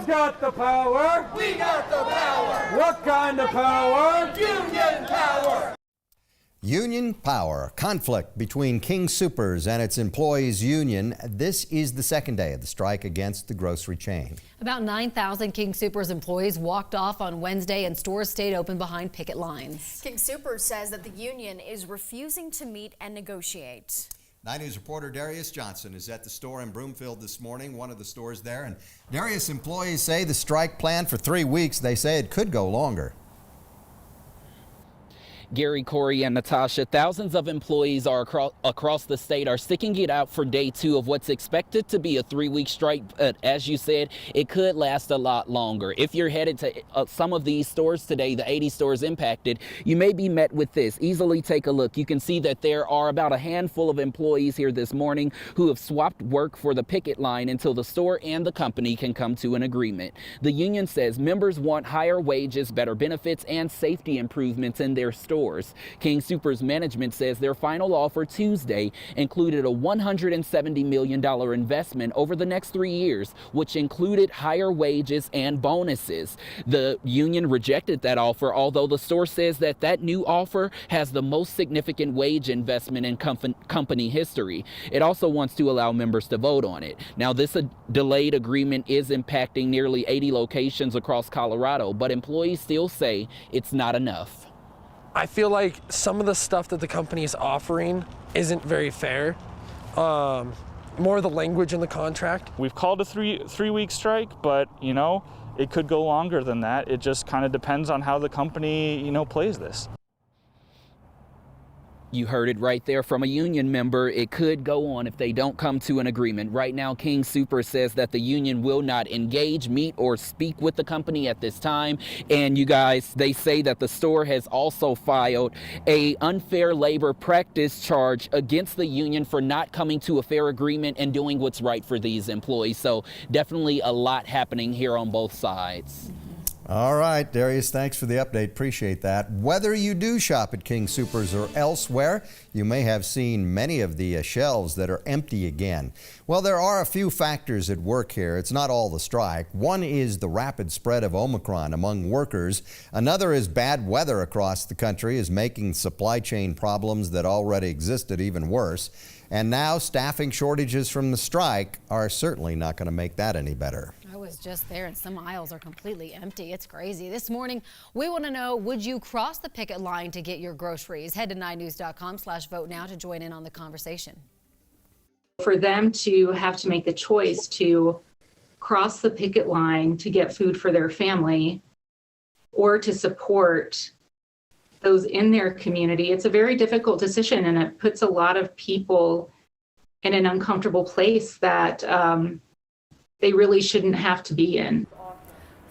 got the power? We got the power. What kind of power? Union power. Union power, conflict between King Soopers and its employees union. This is the second day of the strike against the grocery chain. About 9,000 King Soopers employees walked off on Wednesday and stores stayed open behind picket lines. King Soopers says that the union is refusing to meet and negotiate. 9 News reporter Darius Johnson is at the store in Broomfield this morning, one of the stores there. And Darius, employees say the strike planned for 3 weeks. They say it could go longer. Gary, Corey, and Natasha, thousands of employees are across the state are sticking it out for day 2 of what's expected to be a 3-week strike. But as you said, it could last a lot longer. If you're headed to some of these stores today, the 80 stores impacted, you may be met with this. Easily take a look. You can see that there are about a handful of employees here this morning who have swapped work for the picket line until the store and the company can come to an agreement. The union says members want higher wages, better benefits, and safety improvements in their stores. King Soopers management says their final offer Tuesday included a $170 million investment over the next 3 years, which included higher wages and bonuses. The union rejected that offer, although the store says that that new offer has the most significant wage investment in company history. It also wants to allow members to vote on it. Now, this delayed agreement is impacting nearly 80 locations across Colorado, but employees still say it's not enough. I feel like some of the stuff that the company is offering isn't very fair. More of the language in the contract. We've called a three-week strike, but it could go longer than that. It just kind of depends on how the company plays this. You heard it right there from a union member. It could go on if they don't come to an agreement. Right now, King Soopers says that the union will not engage, meet, or speak with the company at this time. And you guys, they say that the store has also filed a unfair labor practice charge against the union for not coming to a fair agreement and doing what's right for these employees. So definitely a lot happening here on both sides. All right, Darius, thanks for the update. Appreciate that. Whether you do shop at King Soopers or elsewhere, you may have seen many of the shelves that are empty again. Well, there are a few factors at work here. It's not all the strike. One is the rapid spread of Omicron among workers. Another is bad weather across the country is making supply chain problems that already existed even worse. And now staffing shortages from the strike are certainly not going to make that any better. I was just there and some aisles are completely empty. It's crazy. This morning, we want to know, would you cross the picket line to get your groceries? Head to 9news.com/vote now to join in on the conversation. For them to have to make the choice to cross the picket line to get food for their family or to support those in their community, it's a very difficult decision, and it puts a lot of people in an uncomfortable place that they really shouldn't have to be in.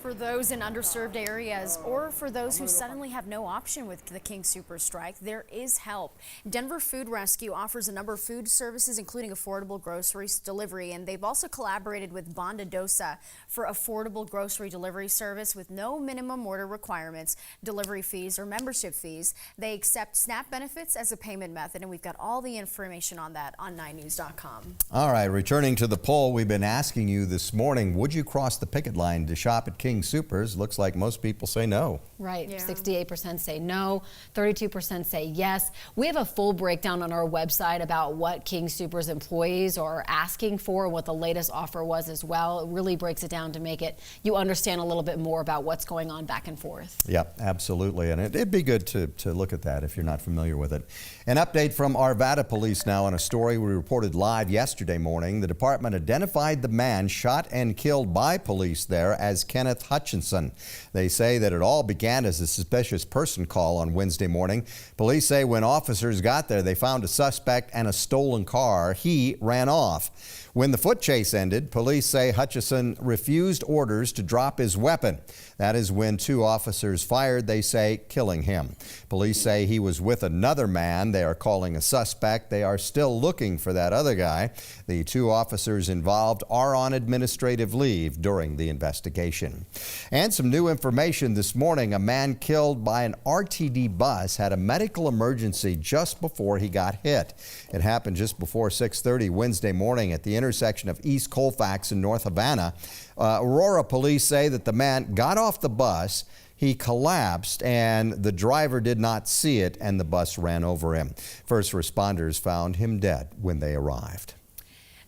For those in underserved areas or for those who suddenly have no option with the King Soopers strike, there is help. Denver Food Rescue offers a number of food services, including affordable groceries delivery, and they've also collaborated with Bondadosa for affordable grocery delivery service with no minimum order requirements, delivery fees, or membership fees. They accept SNAP benefits as a payment method, and we've got all the information on that on 9news.com. All right, returning to the poll, we've been asking you this morning, would you cross the picket line to shop at King Soopers? Looks like most people say no. Right. Yeah. 68% say no, 32% say yes. We have a full breakdown on our website about what King Soopers employees are asking for, what the latest offer was as well. It really breaks it down to make it you understand a little bit more about what's going on back and forth. Yep, absolutely. And it'd be good to look at that if you're not familiar with it. An update from Arvada Police now on a story we reported live yesterday morning. The department identified the man shot and killed by police there as Kenneth Hutchinson. They say that it all began as a suspicious person call on Wednesday morning. Police say when officers got there, they found a suspect and a stolen car. He ran off. When the foot chase ended, police say Hutchison refused orders to drop his weapon. That is when 2 officers fired, they say, killing him. Police say he was with another man they are calling a suspect. They are still looking for that other guy. The 2 officers involved are on administrative leave during the investigation. And some new information this morning. A man killed by an RTD bus had a medical emergency just before he got hit. It happened just before 6:30 Wednesday morning at the intersection intersection of East Colfax and North Havana. Aurora police say that the man got off the bus, he collapsed, and the driver did not see it, and the bus ran over him. First responders found him dead when they arrived.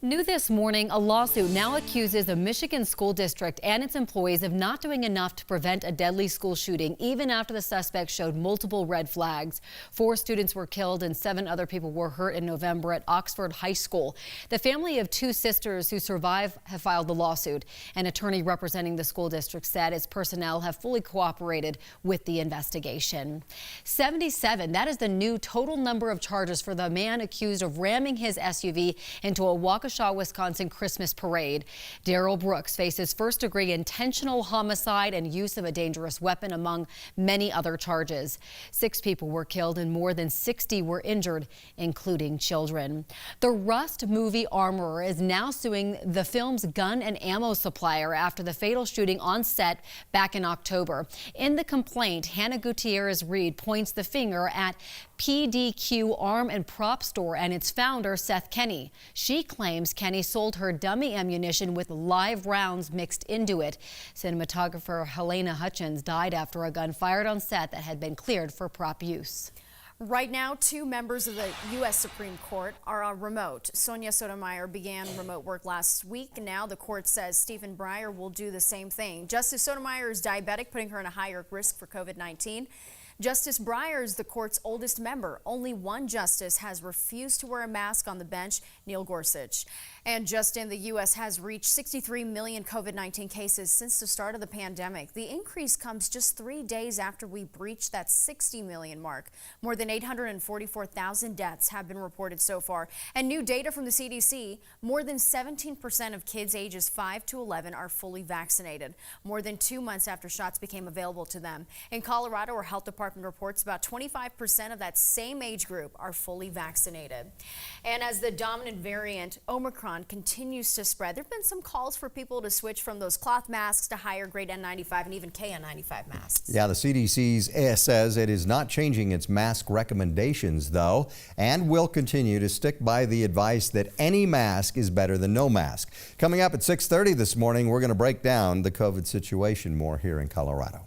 New this morning, a lawsuit now accuses a Michigan school district and its employees of not doing enough to prevent a deadly school shooting, even after the suspect showed multiple red flags. 4 students were killed and 7 other people were hurt in November at Oxford High School. The family of 2 sisters who survived have filed the lawsuit. An attorney representing the school district said its personnel have fully cooperated with the investigation. 77, that is the new total number of charges for the man accused of ramming his SUV into a Waukesha, Wisconsin Christmas parade. Darrell Brooks faces first-degree intentional homicide and use of a dangerous weapon, among many other charges. 6 people were killed and more than 60 were injured, including children. The Rust movie armorer is now suing the film's gun and ammo supplier after the fatal shooting on set back in October. In the complaint, Hannah Gutierrez-Reed points the finger at PDQ Arm and Prop Store and its founder, Seth Kenny. She claims Kenny sold her dummy ammunition with live rounds mixed into it. Cinematographer Helena Hutchins died after a gun fired on set that had been cleared for prop use. Right now, 2 members of the U.S. Supreme Court are on remote. Sonia Sotomayor began remote work last week. Now the court says Stephen Breyer will do the same thing. Justice Sotomayor is diabetic, putting her in a higher risk for COVID-19. Justice Breyer is the court's oldest member. Only one justice has refused to wear a mask on the bench, Neil Gorsuch. And just in the U.S. has reached 63 million COVID-19 cases since the start of the pandemic. The increase comes just 3 days after we breached that 60 million mark. More than 844,000 deaths have been reported so far. And new data from the CDC, more than 17% of kids ages 5 to 11 are fully vaccinated, more than 2 months after shots became available to them. In Colorado, our health department reports about 25% of that same age group are fully vaccinated. And as the dominant variant, Omicron, continues to spread, there have been some calls for people to switch from those cloth masks to higher grade N95 and even KN95 masks. Yeah, the CDC says it is not changing its mask recommendations, though, and will continue to stick by the advice that any mask is better than no mask. Coming up at 6:30 this morning, we're going to break down the COVID situation more here in Colorado.